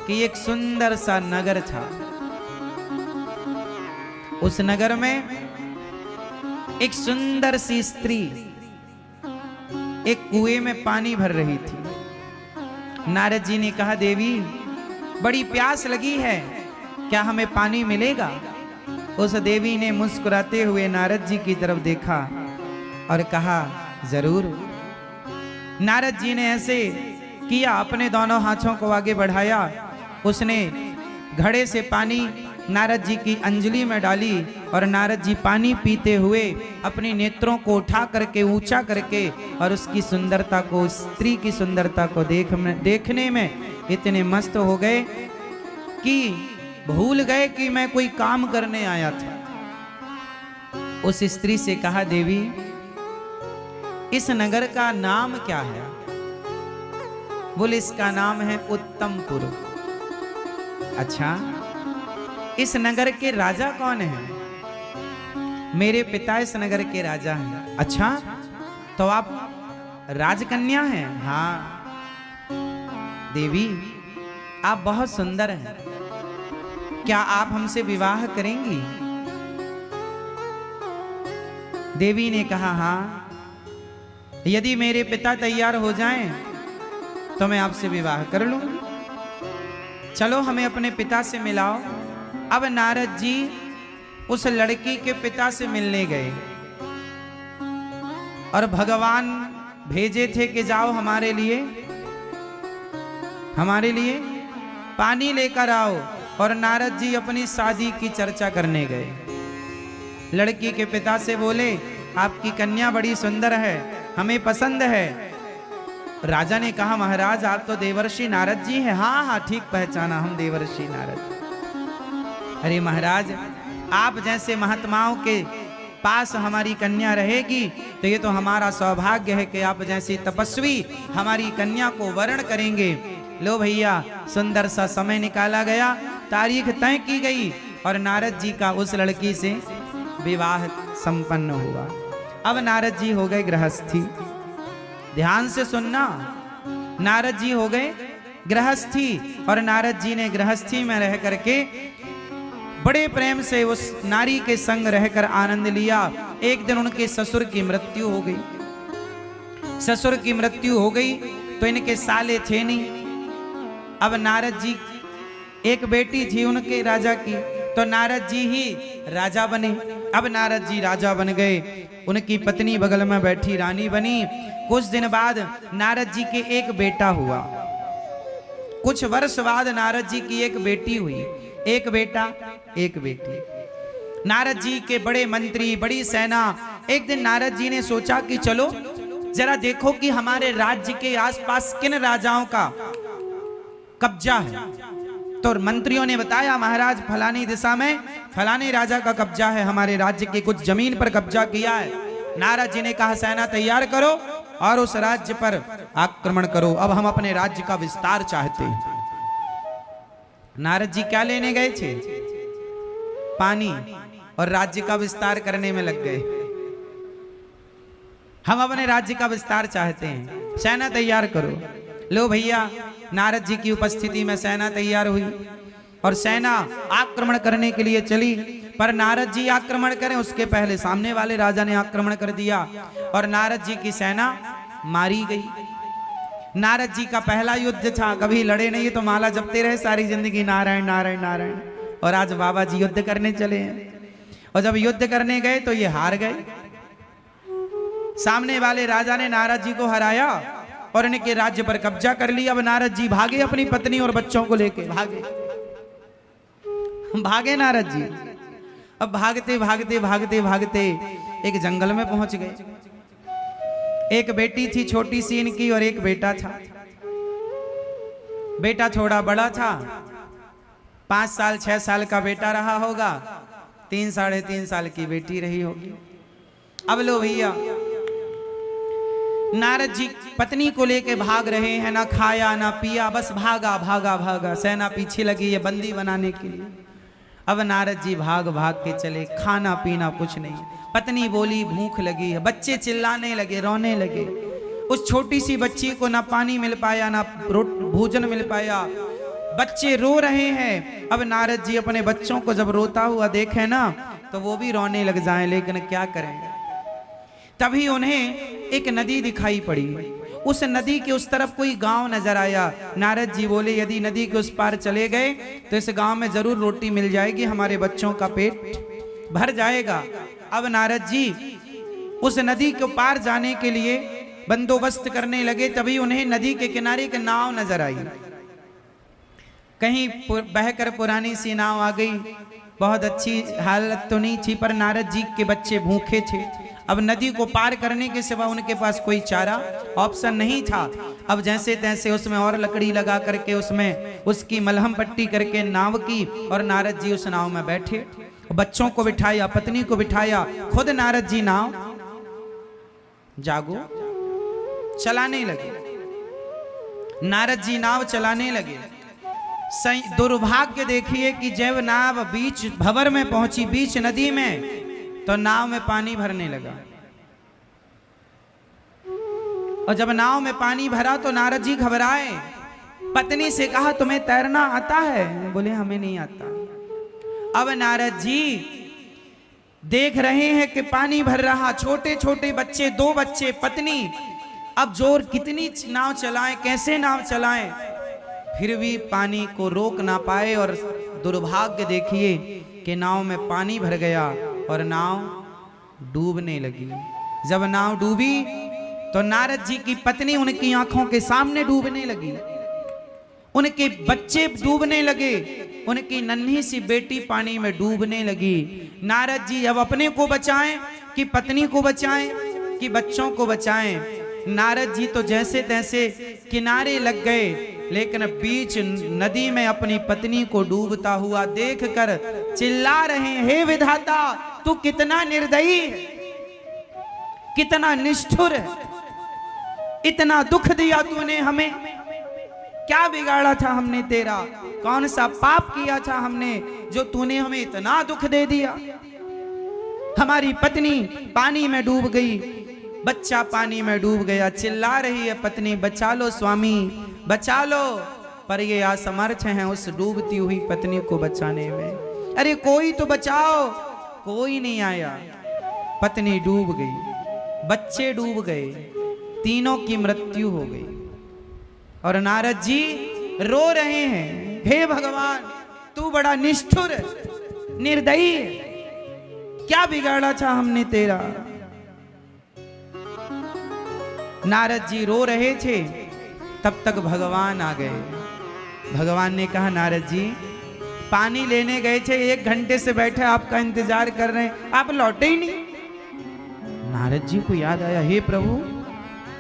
कि एक सुंदर सा नगर था। उस नगर में एक सुंदर सी स्त्री एक कुएं में पानी भर रही थी। नारद जी ने कहा, देवी बड़ी प्यास लगी है, क्या हमें पानी मिलेगा? उस देवी ने मुस्कुराते हुए नारद जी की तरफ देखा और कहा, जरूर। नारद जी ने ऐसे किया, अपने दोनों हाथों को आगे बढ़ाया, उसने घड़े से पानी नारद जी की अंजलि में डाली और नारद जी पानी पीते हुए अपने नेत्रों को उठा करके ऊंचा करके और उसकी सुंदरता को, स्त्री की सुंदरता को देखने में इतने मस्त हो गए कि भूल गए कि मैं कोई काम करने आया था। उस स्त्री से कहा, देवी इस नगर का नाम क्या है? बोले, इसका नाम है उत्तमपुर। अच्छा, इस नगर के राजा कौन है? मेरे पिता इस नगर के राजा हैं। अच्छा, तो आप राजकन्या हैं? हाँ। देवी आप बहुत सुंदर हैं, क्या आप हमसे विवाह करेंगी? देवी ने कहा, हाँ, यदि मेरे पिता तैयार हो जाएं तो मैं आपसे विवाह कर लूंगी। चलो हमें अपने पिता से मिलाओ। अब नारद जी उस लड़की के पिता से मिलने गए और भगवान भेजे थे कि जाओ हमारे लिए पानी लेकर आओ। और नारद जी अपनी शादी की चर्चा करने गए। लड़की के पिता से बोले, आपकी कन्या बड़ी सुंदर है, हमें पसंद है। राजा ने कहा, महाराज आप तो देवर्षि नारद जी हैं। हाँ हाँ, ठीक पहचाना, हम देवर्षि नारद। अरे महाराज, आप जैसे महात्माओं के पास हमारी कन्या रहेगी तो ये तो हमारा सौभाग्य है कि आप जैसे तपस्वी हमारी कन्या को वरण करेंगे। लो भैया, सुंदर सा समय निकाला गया, तारीख तय की गई और नारद जी का उस लड़की से विवाह संपन्न हुआ। अब नारद जी हो गए गृहस्थी। ध्यान से सुनना, नारद जी हो गए गृहस्थी और नारद जी ने गृहस्थी में रह करके बड़े प्रेम से उस नारी के संग रहकर आनंद लिया। एक दिन उनके ससुर की मृत्यु हो गई। ससुर की मृत्यु हो गई तो इनके साले थे नहीं। अब नारद जी, एक बेटी थी उनके राजा की, तो नारद जी ही राजा बने। अब नारद जी राजा बन गए, उनकी पत्नी बगल में बैठी रानी बनी। कुछ दिन बाद नारद जी के एक बेटा हुआ। कुछ वर्ष बाद नारद जी की एक बेटी हुई। एक बेटा एक बेटी। नारद जी के बड़े मंत्री, बड़ी सेना। एक दिन नारद जी ने सोचा कि चलो जरा देखो कि हमारे राज्य के आसपास किन राजाओं का कब्जा है। तो मंत्रियों ने बताया, महाराज फलानी दिशा में फलाने राजा का कब्जा है, हमारे राज्य के कुछ जमीन पर कब्जा किया है। नारद जी ने कहा, सेना तैयार करो और उस राज्य पर आक्रमण करो, अब हम अपने राज्य का विस्तार चाहते हैं। नारद जी क्या लेने गए थे? पानी, और राज्य का विस्तार करने में लग गए। हम अपने राज्य का विस्तार चाहते हैं, सेना तैयार करो। लो भैया, नारद जी की उपस्थिति में सेना तैयार हुई और सेना आक्रमण करने के लिए चली। पर नारद जी आक्रमण करें उसके पहले सामने वाले राजा ने आक्रमण कर दिया और नारद जी की सेना मारी गई। नारद जी का पहला युद्ध था, कभी लड़े नहीं, तो माला जपते रहे सारी जिंदगी, नारायण नारायण नारायण। और आज बाबा जी युद्ध करने चले हैं और जब युद्ध करने गए तो ये हार गए। सामने वाले राजा ने नारद जी को हराया और इनके राज्य पर कब्जा कर लिया। अब नारद जी भागे, अपनी पत्नी और बच्चों को लेके भागे नारद जी। अब भागते भागते भागते भागते एक जंगल में पहुंच गए। एक बेटी थी छोटी सी इनकी और एक बेटा था। बेटा थोड़ा बड़ा था, 5 साल 6 साल का बेटा रहा होगा, 3 साढ़े 3 साल की बेटी रही होगी। अब लो भैया, नारद जी पत्नी को लेके भाग रहे हैं, ना खाया ना पिया, बस भागा भागा भागा। सेना पीछे लगी है बंदी बनाने के लिए। अब नारद जी भाग भाग के चले, खाना पीना कुछ नहीं। पत्नी बोली भूख लगी है, बच्चे चिल्लाने लगे, रोने लगे। उस छोटी सी बच्ची को ना पानी मिल पाया, ना भोजन मिल पाया। बच्चे रो रहे हैं। अब नारद जी अपने बच्चों को जब रोता हुआ देखे ना तो वो भी रोने लग जाएं, लेकिन क्या करें। तभी उन्हें एक नदी दिखाई पड़ी। उस नदी के उस तरफ कोई गांव नजर आया। नारद जी बोले यदि नदी के उस पार चले गए तो इस गांव में जरूर रोटी मिल जाएगी, हमारे बच्चों का पेट भर जाएगा। अब नारद जी उस नदी के पार जाने के लिए बंदोबस्त करने लगे। तभी उन्हें नदी के किनारे एक नाव नजर आई। कहीं बहकर पुरानी सी नाव आ गई। बहुत अच्छी हालत तो नहीं थी, पर नारद जी के बच्चे भूखे थे। अब नदी को पार करने के सिवा उनके पास कोई चारा ऑप्शन नहीं था। अब जैसे तैसे उसमें और लकड़ी लगा करके उसमें उसकी मलहम पट्टी करके नाव की, और नारद जी उस नाव में बैठे। बच्चों को बिठाया, पत्नी को बिठाया, खुद नारद जी नाव जागो चलाने लगे। नारद जी नाव चलाने लगे। दुर्भाग्य देखिए कि जब नाव बीच भंवर में पहुंची, बीच नदी में, तो नाव में पानी भरने लगा। और जब नाव में पानी भरा तो नारद जी घबराए। पत्नी से कहा तुम्हें तैरना आता है? बोले हमें नहीं आता। अब नारद जी देख रहे हैं कि पानी भर रहा, छोटे छोटे बच्चे, 2 बच्चे, पत्नी। अब जोर कितनी नाव चलाएं, कैसे नाव चलाएं, फिर भी पानी को रोक ना पाए। और दुर्भाग्य देखिए कि नाव में पानी भर गया और नाव डूबने लगी। जब नाव डूबी तो नारद जी की पत्नी उनकी आंखों के सामने डूबने लगी, उनके बच्चे डूबने लगे, उनकी नन्ही सी बेटी पानी में डूबने लगी। नारद जी अब अपने को बचाएं कि पत्नी को बचाएं कि बच्चों को बचाएं। नारद जी तो जैसे तैसे किनारे लग गए, लेकिन बीच नदी में अपनी पत्नी को डूबता हुआ देखकर चिल्ला रहे, हे विधाता तू कितना निर्दयी, कितना निष्ठुर, इतना दुख दिया तूने हमें। क्या बिगाड़ा था हमने तेरा? कौन सा पाप किया था हमने जो तूने हमें इतना दुख दे दिया? हमारी पत्नी पानी में डूब गई, बच्चा पानी में डूब गया। चिल्ला रही है पत्नी, बचा लो स्वामी, बचा लो। पर ये असमर्थ हैं उस डूबती हुई पत्नी को बचाने में। अरे कोई तो बचाओ, कोई नहीं आया। पत्नी डूब गई, बच्चे डूब गए, तीनों की मृत्यु हो गई। और नारद जी रो रहे हैं, हे भगवान तू बड़ा निष्ठुर निर्दयी, क्या बिगाड़ा था हमने तेरा। नारद जी रो रहे थे, तब तक भगवान आ गए। भगवान ने कहा नारद जी पानी लेने गए थे, 1 घंटे से बैठे आपका इंतजार कर रहे हैं, आप लौटे ही नहीं। नारद जी को याद आया, हे प्रभु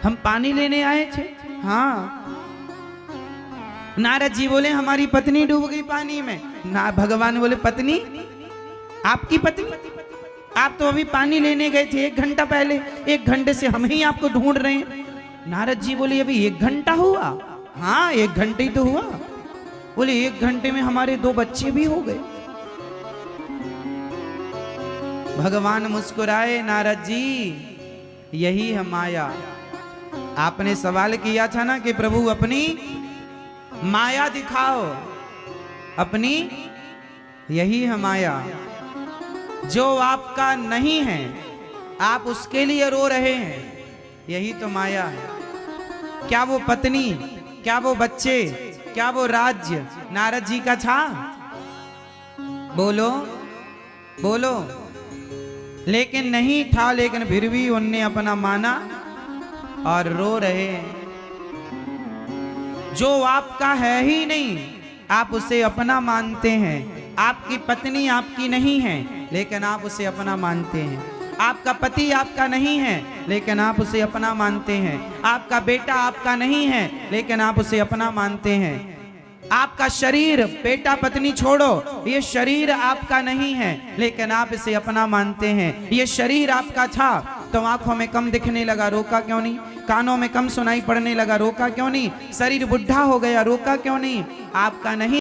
हम पानी लेने आए थे। हाँ। नारद जी बोले हमारी पत्नी डूब गई पानी में। ना भगवान बोले पत्नी? आपकी पत्नी? आप तो अभी पानी लेने गए थे 1 घंटा पहले, 1 घंटे से हम ही आपको ढूंढ रहे हैं। नारद जी बोले अभी 1 घंटा हुआ? हाँ 1 घंटे ही तो हुआ। बोले 1 घंटे में हमारे 2 बच्चे भी हो गए। भगवान मुस्कुराए, नारद जी यही है माया। आपने सवाल किया था ना कि प्रभु अपनी माया दिखाओ, अपनी यही है माया। जो आपका नहीं है आप उसके लिए रो रहे हैं, यही तो माया है। क्या वो पत्नी, क्या वो बच्चे, क्या वो राज्य नारद जी का था? बोलो बोलो। लेकिन नहीं था, लेकिन फिर भी उनने अपना माना और रो रहे हैं। जो आपका है ही नहीं आप उसे अपना मानते हैं। आपकी पत्नी आपकी नहीं है लेकिन आप उसे अपना मानते हैं। आपका पति आपका नहीं है लेकिन आप उसे अपना मानते हैं। आपका बेटा आपका नहीं है लेकिन आप उसे अपना मानते हैं। आपका शरीर, बेटा पत्नी छोड़ो, ये शरीर आपका नहीं है लेकिन आप इसे अपना मानते हैं। ये शरीर आपका था तो आंखों में कम दिखने लगा, रोका क्यों नहीं? कानों में कम सुनाई पड़ने लगा, रोका क्यों नहीं? शरीर बुढ़ा हो गया, रोका क्यों नहीं? आपका नहीं